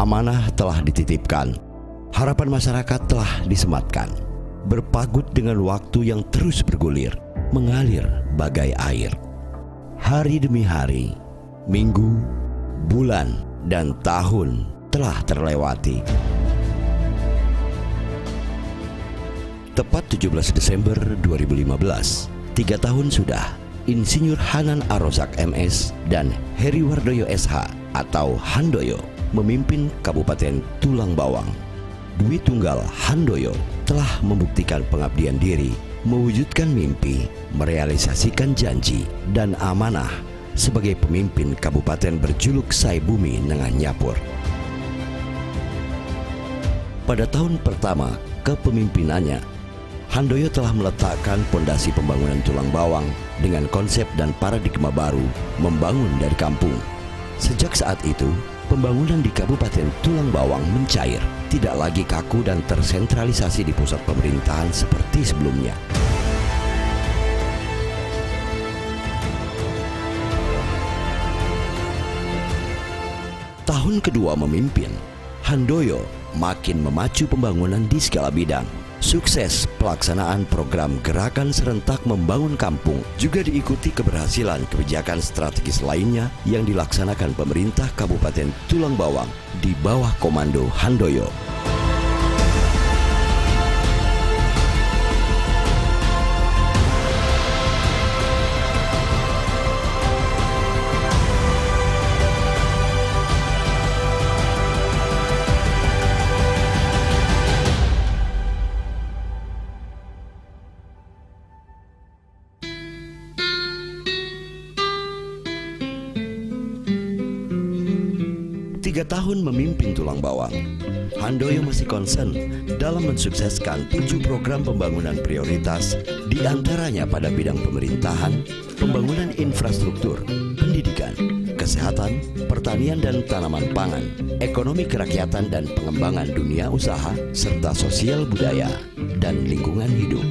Amanah telah dititipkan, harapan masyarakat telah disematkan, berpagut dengan waktu yang terus bergulir, mengalir bagai air. Hari demi hari, minggu, bulan, dan tahun telah terlewati. Tepat 17 Desember 2015, 3 tahun sudah Insinyur Hanan Arozak MS dan Heri Wardoyo SH atau Handoyo memimpin Kabupaten Tulang Bawang. Dwi Tunggal Handoyo telah membuktikan pengabdian diri, mewujudkan mimpi, merealisasikan janji dan amanah sebagai pemimpin kabupaten berjuluk Saibumi Nengah Nyapur. Pada tahun pertama kepemimpinannya, Handoyo telah meletakkan pondasi pembangunan Tulang Bawang dengan konsep dan paradigma baru membangun dari kampung. Sejak saat itu, pembangunan di Kabupaten Tulang Bawang mencair, tidak lagi kaku dan tersentralisasi di pusat pemerintahan seperti sebelumnya. Tahun kedua memimpin, Handoyo makin memacu pembangunan di segala bidang. Sukses pelaksanaan program Gerakan Serentak Membangun Kampung juga diikuti keberhasilan kebijakan strategis lainnya yang dilaksanakan pemerintah Kabupaten Tulang Bawang di bawah komando Handoyo. Tiga tahun memimpin Tulang Bawang, Handoyo masih konsen dalam mensukseskan 7 program pembangunan prioritas, diantaranya pada bidang pemerintahan, pembangunan infrastruktur, pendidikan, kesehatan, pertanian dan tanaman pangan, ekonomi kerakyatan dan pengembangan dunia usaha, serta sosial budaya dan lingkungan hidup.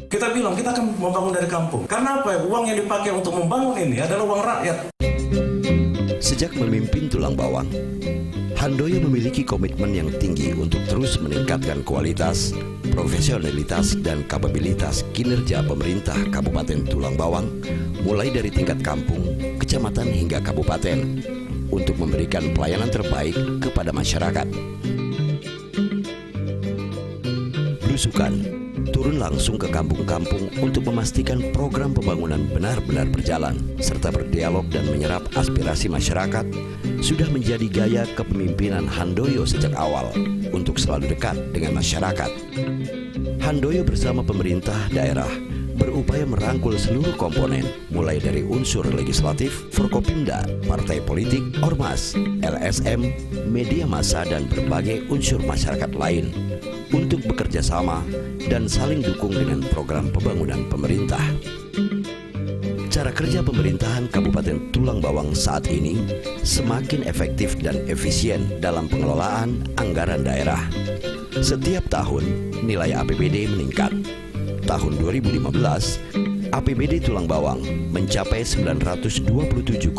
Kita bilang kita akan membangun dari kampung. Karena apa? Uang yang dipakai untuk membangun ini adalah uang rakyat. Sejak memimpin Tulang Bawang, Handoyo memiliki komitmen yang tinggi untuk terus meningkatkan kualitas, profesionalitas, dan kapabilitas kinerja pemerintah Kabupaten Tulang Bawang, mulai dari tingkat kampung, kecamatan hingga kabupaten, untuk memberikan pelayanan terbaik kepada masyarakat. Belusukan turun langsung ke kampung-kampung untuk memastikan program pembangunan benar-benar berjalan, serta berdialog dan menyerap aspirasi masyarakat, sudah menjadi gaya kepemimpinan Handoyo sejak awal untuk selalu dekat dengan masyarakat. Handoyo bersama pemerintah daerah berupaya merangkul seluruh komponen, mulai dari unsur legislatif, Forkopimda, partai politik, ormas, LSM, media massa, dan berbagai unsur masyarakat lain untuk bekerja sama dan saling dukung dengan program pembangunan pemerintah. Cara kerja pemerintahan Kabupaten Tulang Bawang saat ini semakin efektif dan efisien dalam pengelolaan anggaran daerah. Setiap tahun nilai APBD meningkat. Tahun 2015, APBD Tulang Bawang mencapai 927,47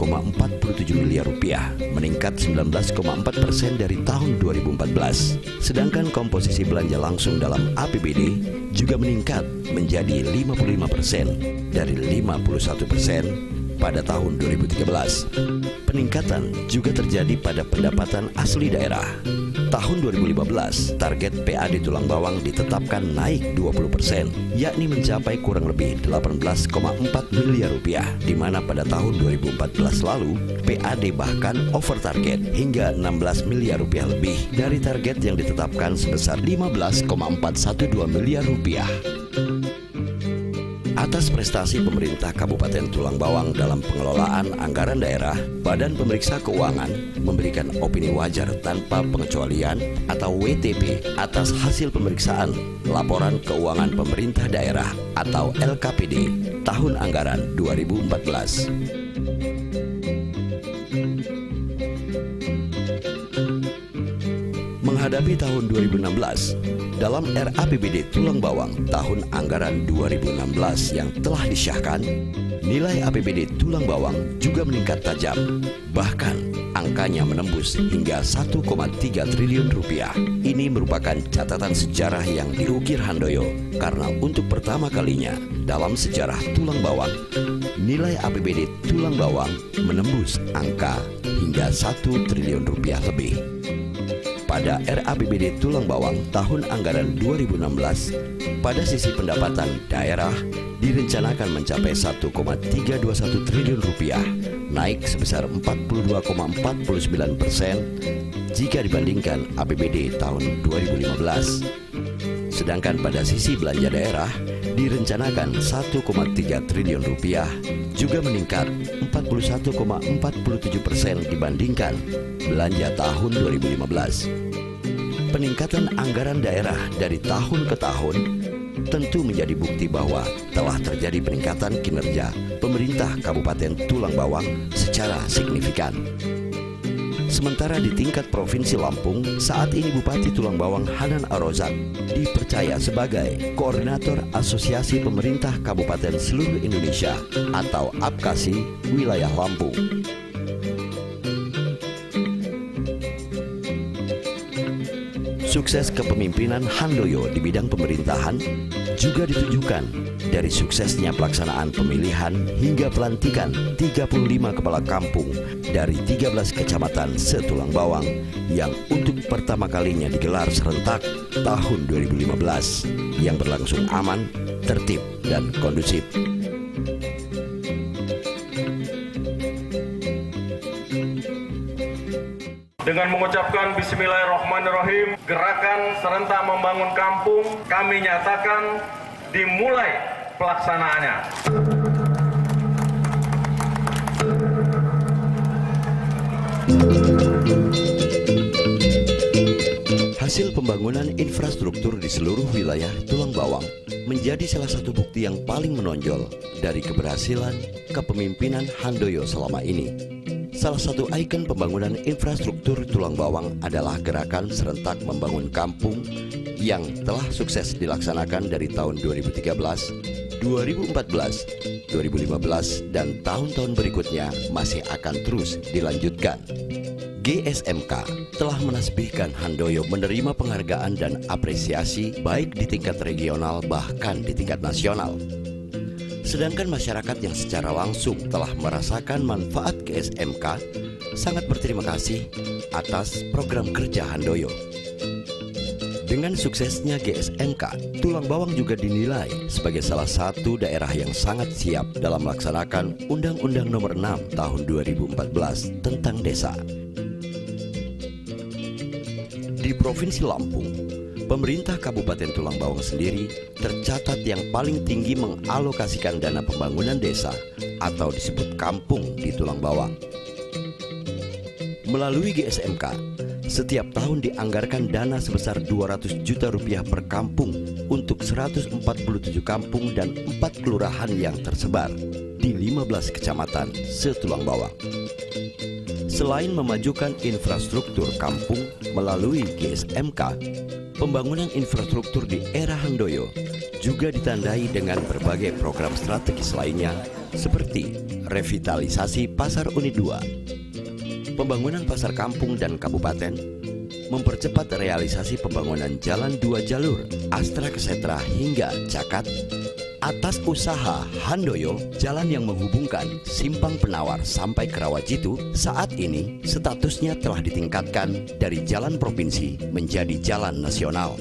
miliar rupiah, meningkat 19,4% dari tahun 2014. Sedangkan komposisi belanja langsung dalam APBD juga meningkat menjadi 55% dari 51% pada tahun 2013. Peningkatan juga terjadi pada pendapatan asli daerah. Tahun 2015, target PAD Tulang Bawang ditetapkan naik 20%, yakni mencapai kurang lebih 18,4 miliar rupiah, di mana pada tahun 2014 lalu, PAD bahkan over target hingga 16 miliar rupiah lebih dari target yang ditetapkan sebesar 15,412 miliar rupiah. Atas prestasi pemerintah Kabupaten Tulang Bawang dalam pengelolaan anggaran daerah, Badan Pemeriksa Keuangan memberikan opini wajar tanpa pengecualian atau WTP atas hasil pemeriksaan Laporan Keuangan Pemerintah Daerah atau LKPD tahun anggaran 2014. Menghadapi tahun 2016, dalam RAPBD Tulang Bawang tahun anggaran 2016 yang telah disahkan, nilai APBD Tulang Bawang juga meningkat tajam. Bahkan, angkanya menembus hingga 1,3 triliun rupiah. Ini merupakan catatan sejarah yang diukir Handoyo karena untuk pertama kalinya dalam sejarah Tulang Bawang, nilai APBD Tulang Bawang menembus angka hingga 1 triliun rupiah lebih. Pada RAPBD Tulang Bawang tahun anggaran 2016, pada sisi pendapatan daerah direncanakan mencapai 1,321 triliun rupiah, naik sebesar 42,49% jika dibandingkan APBD tahun 2015. Sedangkan pada sisi belanja daerah direncanakan 1,3 triliun rupiah, juga meningkat 41,47% dibandingkan belanja tahun 2015. Peningkatan anggaran daerah dari tahun ke tahun tentu menjadi bukti bahwa telah terjadi peningkatan kinerja pemerintah Kabupaten Tulang Bawang secara signifikan. Sementara di tingkat Provinsi Lampung, saat ini Bupati Tulang Bawang Hanan Arozak dipercaya sebagai Koordinator Asosiasi Pemerintah Kabupaten Seluruh Indonesia atau APKASI Wilayah Lampung. Sukses kepemimpinan Handoyo di bidang pemerintahan juga ditunjukkan dari suksesnya pelaksanaan pemilihan hingga pelantikan 35 kepala kampung dari 13 kecamatan se-Tulang Bawang yang untuk pertama kalinya digelar serentak tahun 2015 yang berlangsung aman, tertib, dan kondusif. Dengan mengucapkan Bismillahirrahmanirrahim, gerakan serentak membangun kampung kami nyatakan dimulai pelaksanaannya. Hasil pembangunan infrastruktur di seluruh wilayah Tulang Bawang menjadi salah satu bukti yang paling menonjol dari keberhasilan kepemimpinan Handoyo selama ini. Salah satu ikon pembangunan infrastruktur Tulang Bawang adalah gerakan serentak membangun kampung yang telah sukses dilaksanakan dari tahun 2013, 2014, 2015, dan tahun-tahun berikutnya masih akan terus dilanjutkan. GSMK telah menasbihkan Handoyo menerima penghargaan dan apresiasi baik di tingkat regional bahkan di tingkat nasional. Sedangkan masyarakat yang secara langsung telah merasakan manfaat GSMK sangat berterima kasih atas program kerja Handoyo. Dengan suksesnya GSMK, Tulang Bawang juga dinilai sebagai salah satu daerah yang sangat siap dalam melaksanakan Undang-Undang Nomor 6 Tahun 2014 tentang Desa. Di Provinsi Lampung, pemerintah Kabupaten Tulang Bawang sendiri tercatat yang paling tinggi mengalokasikan dana pembangunan desa atau disebut kampung di Tulang Bawang. Melalui GSMK, setiap tahun dianggarkan dana sebesar 200 juta rupiah per kampung untuk 147 kampung dan 4 kelurahan yang tersebar di 15 kecamatan se-Tulang Bawang. Selain memajukan infrastruktur kampung melalui GSMK, pembangunan infrastruktur di era Handoyo juga ditandai dengan berbagai program strategis lainnya seperti revitalisasi Pasar Unit 2, pembangunan pasar kampung dan kabupaten, mempercepat realisasi pembangunan jalan 2 jalur Astra Kesetra hingga Cakat. Atas usaha Handoyo, jalan yang menghubungkan Simpang Penawar sampai Kerawajitu saat ini statusnya telah ditingkatkan dari jalan provinsi menjadi jalan nasional.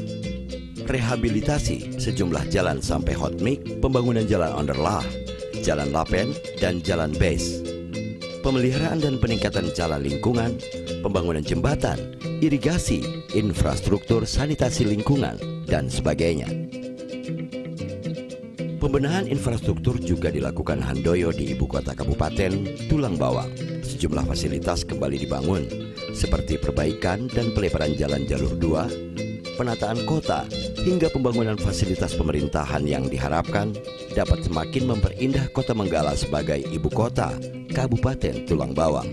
Rehabilitasi sejumlah jalan sampai Hotmik, pembangunan jalan Onderlah, jalan Lapen, dan jalan Base. Pemeliharaan dan peningkatan jalan lingkungan, pembangunan jembatan, irigasi, infrastruktur sanitasi lingkungan, dan sebagainya. Pembenahan infrastruktur juga dilakukan Handoyo di ibu kota kabupaten Tulang Bawang. Sejumlah fasilitas kembali dibangun, seperti perbaikan dan pelebaran jalan jalur 2, penataan kota, hingga pembangunan fasilitas pemerintahan yang diharapkan dapat semakin memperindah Kota Menggala sebagai ibu kota Kabupaten Tulang Bawang.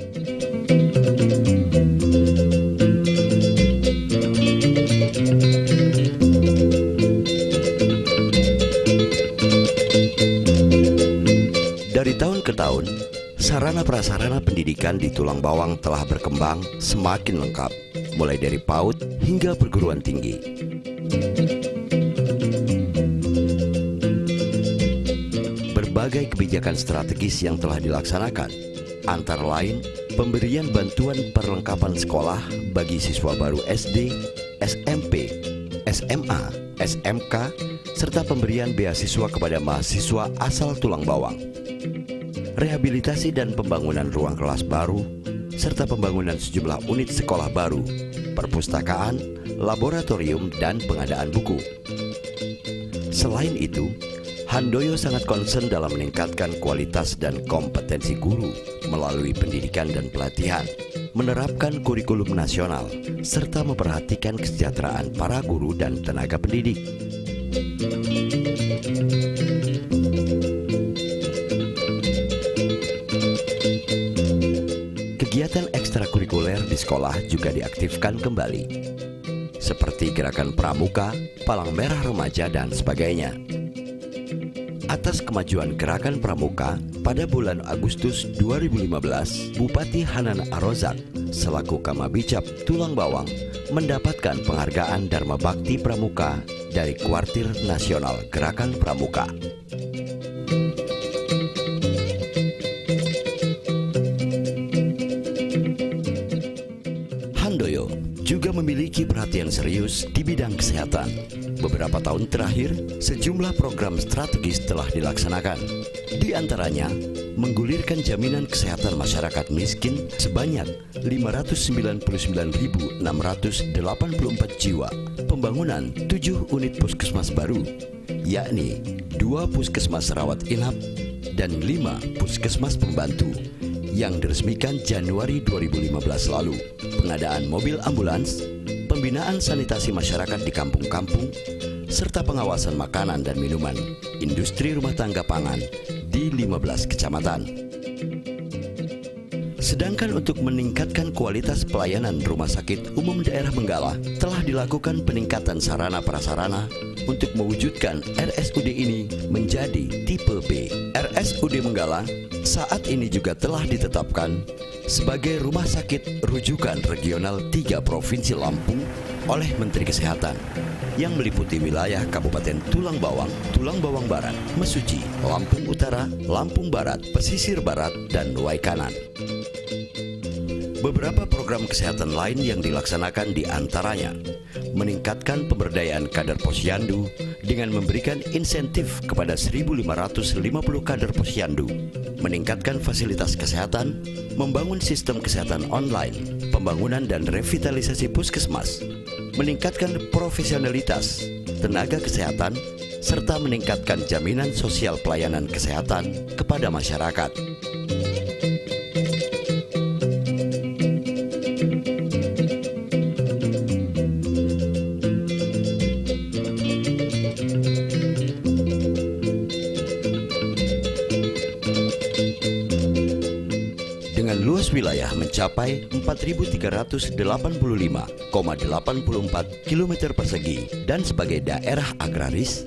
Sarana prasarana pendidikan di Tulang Bawang telah berkembang semakin lengkap, mulai dari PAUD hingga perguruan tinggi. Berbagai kebijakan strategis yang telah dilaksanakan, antara lain pemberian bantuan perlengkapan sekolah bagi siswa baru SD, SMP, SMA, SMK, serta pemberian beasiswa kepada mahasiswa asal Tulang Bawang. Rehabilitasi dan pembangunan ruang kelas baru, serta pembangunan sejumlah unit sekolah baru, perpustakaan, laboratorium, dan pengadaan buku. Selain itu, Handoyo sangat concern dalam meningkatkan kualitas dan kompetensi guru melalui pendidikan dan pelatihan, menerapkan kurikulum nasional, serta memperhatikan kesejahteraan para guru dan tenaga pendidik. Kegiatan ekstrakurikuler di sekolah juga diaktifkan kembali, seperti gerakan pramuka, palang merah remaja, dan sebagainya. Atas kemajuan gerakan pramuka, pada bulan Agustus 2015, Bupati Hanan Arozak selaku Kamabicap Tulang Bawang mendapatkan penghargaan Dharma Bakti Pramuka dari Kuartir Nasional Gerakan Pramuka. Handoyo juga memiliki perhatian serius di bidang kesehatan. Beberapa tahun terakhir, sejumlah program strategis telah dilaksanakan. Di antaranya, menggulirkan jaminan kesehatan masyarakat miskin sebanyak 599.684 jiwa, pembangunan 7 unit puskesmas baru, yakni 2 puskesmas rawat inap dan 5 puskesmas pembantu yang diresmikan Januari 2015 lalu, pengadaan mobil ambulans, pembinaan sanitasi masyarakat di kampung-kampung, serta pengawasan makanan dan minuman, industri rumah tangga pangan di 15 kecamatan. Sedangkan untuk meningkatkan kualitas pelayanan Rumah Sakit Umum Daerah Menggala, telah dilakukan peningkatan sarana prasarana untuk mewujudkan RSUD ini menjadi tipe B. RSUD Menggala saat ini juga telah ditetapkan sebagai Rumah Sakit Rujukan Regional 3 Provinsi Lampung oleh Menteri Kesehatan, yang meliputi wilayah Kabupaten Tulang Bawang, Tulang Bawang Barat, Mesuji, Lampung Utara, Lampung Barat, Pesisir Barat, dan Waikanan. Beberapa program kesehatan lain yang dilaksanakan di antaranya meningkatkan pemberdayaan kader posyandu dengan memberikan insentif kepada 1.550 kader posyandu, meningkatkan fasilitas kesehatan, membangun sistem kesehatan online, pembangunan dan revitalisasi puskesmas, meningkatkan profesionalitas tenaga kesehatan, serta meningkatkan jaminan sosial pelayanan kesehatan kepada masyarakat. Dengan luas wilayah mencapai 4.385,84 km persegi dan sebagai daerah agraris,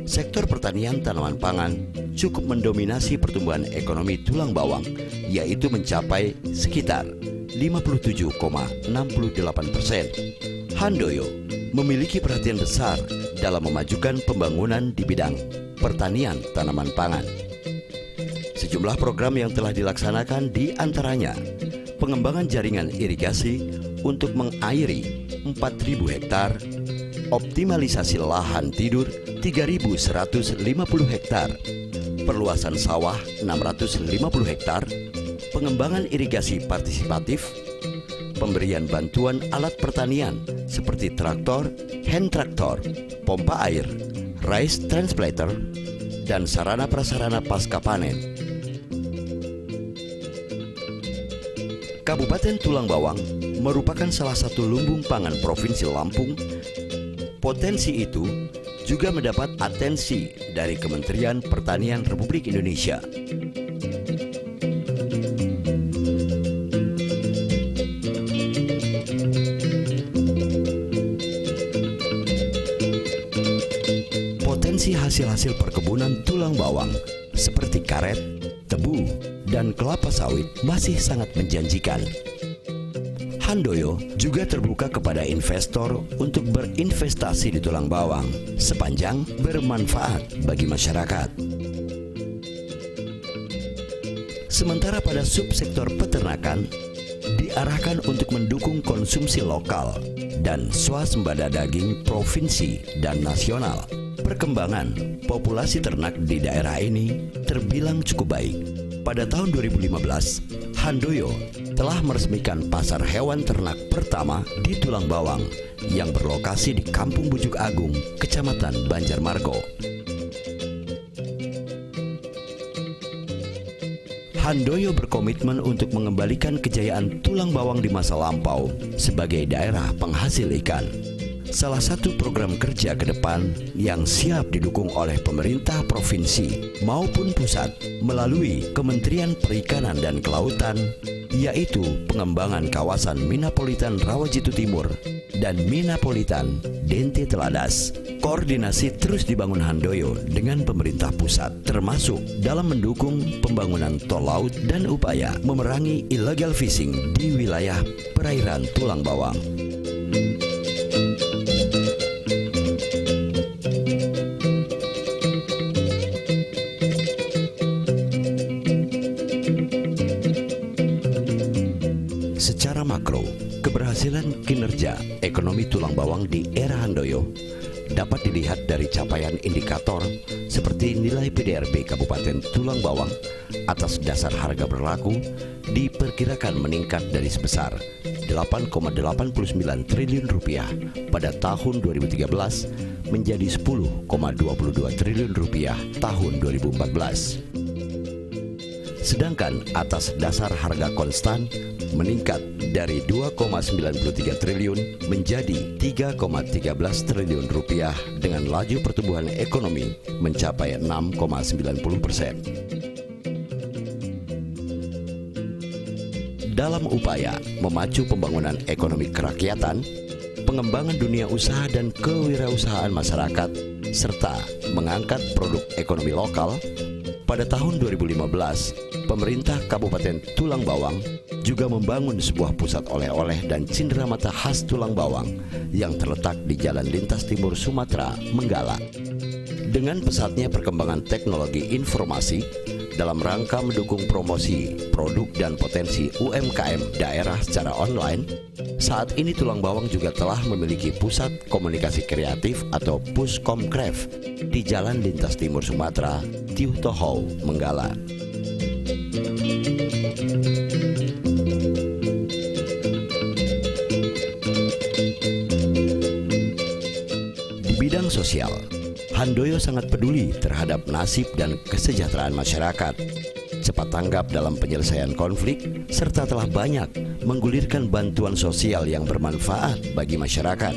sektor pertanian tanaman pangan cukup mendominasi pertumbuhan ekonomi Tulang Bawang, yaitu mencapai sekitar 57,68%. Handoyo memiliki perhatian besar dalam memajukan pembangunan di bidang pertanian tanaman pangan. Sejumlah program yang telah dilaksanakan di antaranya pengembangan jaringan irigasi untuk mengairi 4.000 hektar, optimalisasi lahan tidur 3.150 hektar, perluasan sawah 650 hektar, pengembangan irigasi partisipatif, pemberian bantuan alat pertanian seperti traktor, hand traktor, pompa air, rice transplanter, dan sarana prasarana pasca panen. Kabupaten Tulang Bawang merupakan salah satu lumbung pangan Provinsi Lampung. Potensi itu juga mendapat atensi dari Kementerian Pertanian Republik Indonesia. Potensi hasil-hasil perkebunan tulang bawang seperti karet, tebu, dan kelapa sawit masih sangat menjanjikan. Handoyo juga terbuka kepada investor untuk berinvestasi di tulang bawang sepanjang bermanfaat bagi masyarakat. Sementara pada subsektor peternakan diarahkan untuk mendukung konsumsi lokal dan swasembada daging provinsi dan nasional. Perkembangan populasi ternak di daerah ini terbilang cukup baik. Pada tahun 2015, Handoyo telah meresmikan pasar hewan ternak pertama di Tulang Bawang yang berlokasi di Kampung Bujuk Agung, Kecamatan Banjarmargo. Handoyo berkomitmen untuk mengembalikan kejayaan Tulang Bawang di masa lampau sebagai daerah penghasil ikan. Salah satu program kerja ke depan yang siap didukung oleh pemerintah provinsi maupun pusat melalui Kementerian Perikanan dan Kelautan, yaitu pengembangan kawasan Minapolitan Rawajitu Timur dan Minapolitan Dente Teladas. Koordinasi terus dibangun Handoyo dengan pemerintah pusat, termasuk dalam mendukung pembangunan tol laut dan upaya memerangi illegal fishing di wilayah perairan Tulang Bawang. Secara makro, keberhasilan kinerja ekonomi Tulang Bawang di era Handoyo dapat dilihat dari capaian indikator seperti nilai PDRB Kabupaten Tulang Bawang atas dasar harga berlaku diperkirakan meningkat dari sebesar 8,89 triliun rupiah pada tahun 2013 menjadi 10,22 triliun rupiah tahun 2014. Sedangkan atas dasar harga konstan meningkat dari 2,93 triliun menjadi 3,13 triliun rupiah dengan laju pertumbuhan ekonomi mencapai 6,90%. Dalam upaya memacu pembangunan ekonomi kerakyatan, pengembangan dunia usaha dan kewirausahaan masyarakat, serta mengangkat produk ekonomi lokal, pada tahun 2015, pemerintah Kabupaten Tulang Bawang juga membangun sebuah pusat oleh-oleh dan cenderamata khas Tulang Bawang yang terletak di Jalan Lintas Timur Sumatera, Menggala. Dengan pesatnya perkembangan teknologi informasi dalam rangka mendukung promosi produk dan potensi UMKM daerah secara online, saat ini Tulang Bawang juga telah memiliki pusat komunikasi kreatif atau Puskomkref di Jalan Lintas Timur Sumatera, Tiuh Tohou, Menggala. Di bidang sosial, Handoyo sangat peduli terhadap nasib dan kesejahteraan masyarakat, cepat tanggap dalam penyelesaian konflik, serta telah banyak menggulirkan bantuan sosial yang bermanfaat bagi masyarakat,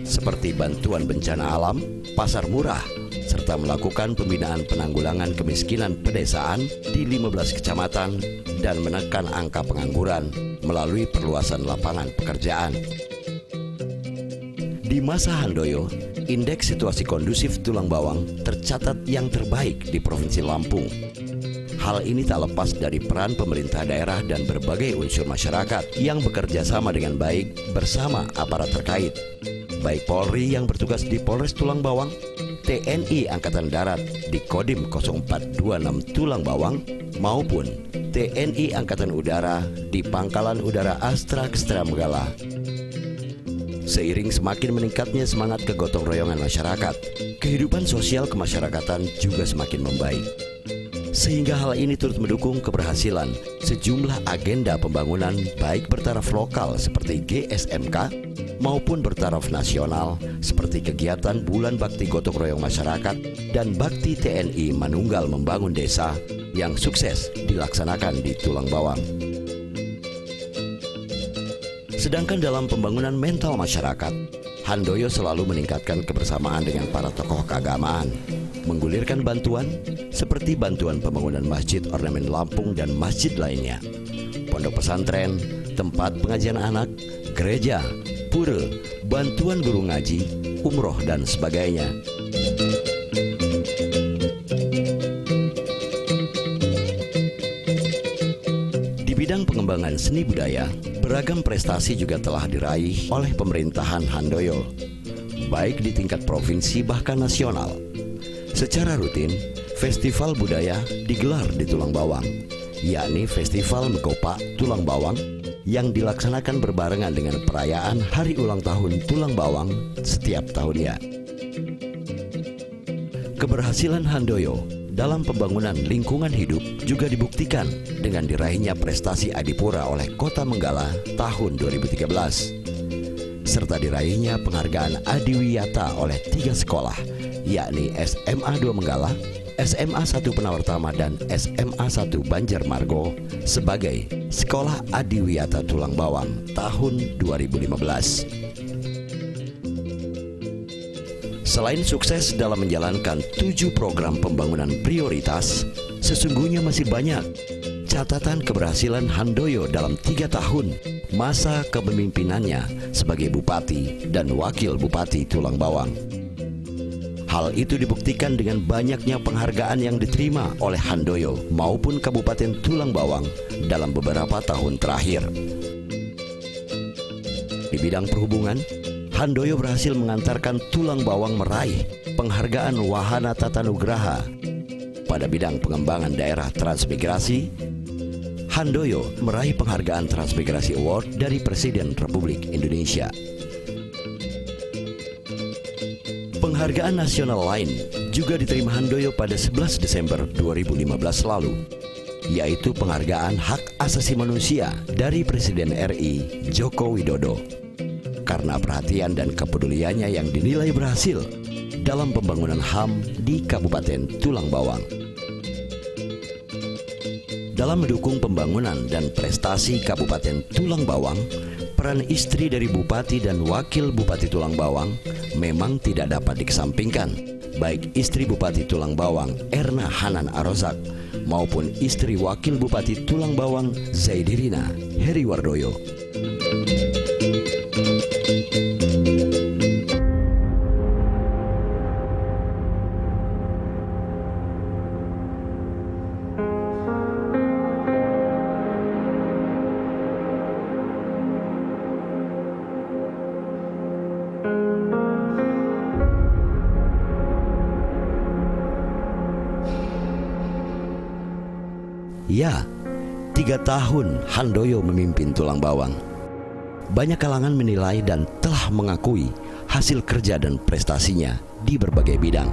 seperti bantuan bencana alam, pasar murah, serta melakukan pembinaan penanggulangan kemiskinan pedesaan di 15 kecamatan dan menekan angka pengangguran melalui perluasan lapangan pekerjaan. Di masa Handoyo, indeks situasi kondusif Tulang Bawang tercatat yang terbaik di Provinsi Lampung. Hal ini tak lepas dari peran pemerintah daerah dan berbagai unsur masyarakat yang bekerja sama dengan baik bersama aparat terkait, baik Polri yang bertugas di Polres Tulang Bawang, TNI Angkatan Darat di Kodim 0426 Tulang Bawang, maupun TNI Angkatan Udara di Pangkalan Udara Astra Kestra Menggala. Seiring semakin meningkatnya semangat kegotong royongan masyarakat, kehidupan sosial kemasyarakatan juga semakin membaik. Sehingga hal ini turut mendukung keberhasilan sejumlah agenda pembangunan baik bertaraf lokal seperti GSMK maupun bertaraf nasional seperti kegiatan Bulan Bakti Gotong Royong Masyarakat dan Bakti TNI Manunggal Membangun Desa yang sukses dilaksanakan di Tulang Bawang. Sedangkan dalam pembangunan mental masyarakat, Handoyo selalu meningkatkan kebersamaan dengan para tokoh keagamaan, menggulirkan bantuan seperti bantuan pembangunan masjid ornamen Lampung dan masjid lainnya, pondok pesantren, tempat pengajian anak, gereja, pura, bantuan guru ngaji, umroh, dan sebagainya. pengembangan seni budaya, beragam prestasi juga telah diraih oleh pemerintahan Handoyo, baik di tingkat provinsi bahkan nasional. Secara rutin, festival budaya digelar di Tulang Bawang, yakni Festival Mekopa Tulang Bawang yang dilaksanakan berbarengan dengan perayaan Hari Ulang Tahun Tulang Bawang setiap tahunnya. Keberhasilan Handoyo dalam pembangunan lingkungan hidup juga dibuktikan dengan diraihnya prestasi Adipura oleh Kota Menggala tahun 2013, serta diraihnya penghargaan Adiwiyata oleh 3 sekolah, yakni SMA 2 Menggala, SMA 1 Penawartama, dan SMA 1 Banjarmargo sebagai Sekolah Adiwiyata Tulang Bawang tahun 2015. Selain sukses dalam menjalankan 7 program pembangunan prioritas, sesungguhnya masih banyak catatan keberhasilan Handoyo dalam 3 tahun masa kepemimpinannya sebagai Bupati dan Wakil Bupati Tulang Bawang. Hal itu dibuktikan dengan banyaknya penghargaan yang diterima oleh Handoyo maupun Kabupaten Tulang Bawang dalam beberapa tahun terakhir. Di bidang perhubungan, Handoyo berhasil mengantarkan Tulang Bawang meraih penghargaan Wahana Tatanugraha. Pada bidang pengembangan daerah transmigrasi, Handoyo meraih penghargaan Transmigrasi Award dari Presiden Republik Indonesia. Penghargaan nasional lain juga diterima Handoyo pada 11 Desember 2015 lalu, yaitu penghargaan Hak Asasi Manusia dari Presiden RI Joko Widodo karena perhatian dan kepeduliannya yang dinilai berhasil dalam pembangunan HAM di Kabupaten Tulang Bawang. Dalam mendukung pembangunan dan prestasi Kabupaten Tulang Bawang, peran istri dari Bupati dan Wakil Bupati Tulang Bawang memang tidak dapat dikesampingkan, baik istri Bupati Tulang Bawang Erna Hanan Arozak maupun istri Wakil Bupati Tulang Bawang Zaidirina Heriwardoyo. Ya, 3 tahun Handoyo memimpin Tulang Bawang. Banyak kalangan menilai dan telah mengakui hasil kerja dan prestasinya di berbagai bidang.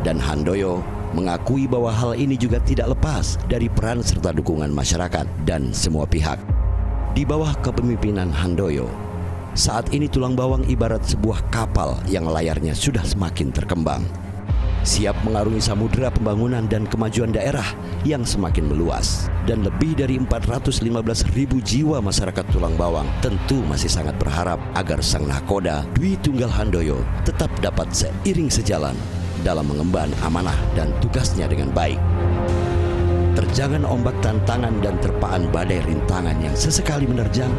Dan Handoyo mengakui bahwa hal ini juga tidak lepas dari peran serta dukungan masyarakat dan semua pihak. Di bawah kepemimpinan Handoyo, saat ini Tulang Bawang ibarat sebuah kapal yang layarnya sudah semakin terkembang, siap mengarungi samudera pembangunan dan kemajuan daerah yang semakin meluas. Dan lebih dari 415.000 jiwa masyarakat Tulang Bawang tentu masih sangat berharap agar sang nahkoda Dwi Tunggal Handoyo tetap dapat seiring sejalan dalam mengemban amanah dan tugasnya dengan baik. Terjangan ombak tantangan dan terpaan badai rintangan yang sesekali menerjang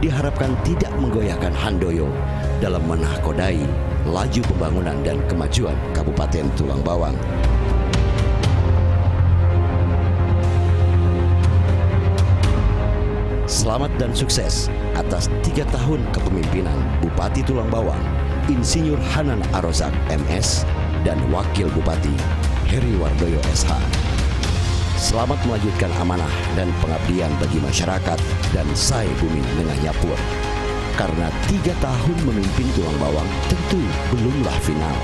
diharapkan tidak menggoyahkan Handoyo dalam menahkodai laju pembangunan dan kemajuan Kabupaten Tulang Bawang. Selamat dan sukses atas 3 tahun kepemimpinan Bupati Tulang Bawang, Insinyur Hanan Arozak MS, dan Wakil Bupati Heriwardoyo SH. Selamat melanjutkan amanah dan pengabdian bagi masyarakat dan Sai Bumi Nengah Yapur. Karena 3 tahun memimpin Tulang Bawang tentu belumlah final.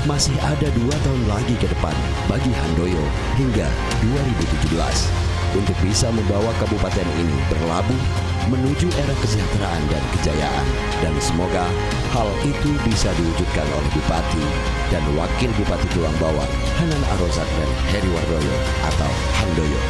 Masih ada 2 tahun lagi ke depan bagi Handoyo hingga 2017 untuk bisa membawa kabupaten ini berlabuh menuju era kesejahteraan dan kejayaan. Dan semoga hal itu bisa diwujudkan oleh Bupati dan Wakil Bupati Tulang Bawang Hanan Arozak dan Heriwardoyo atau Handoyo.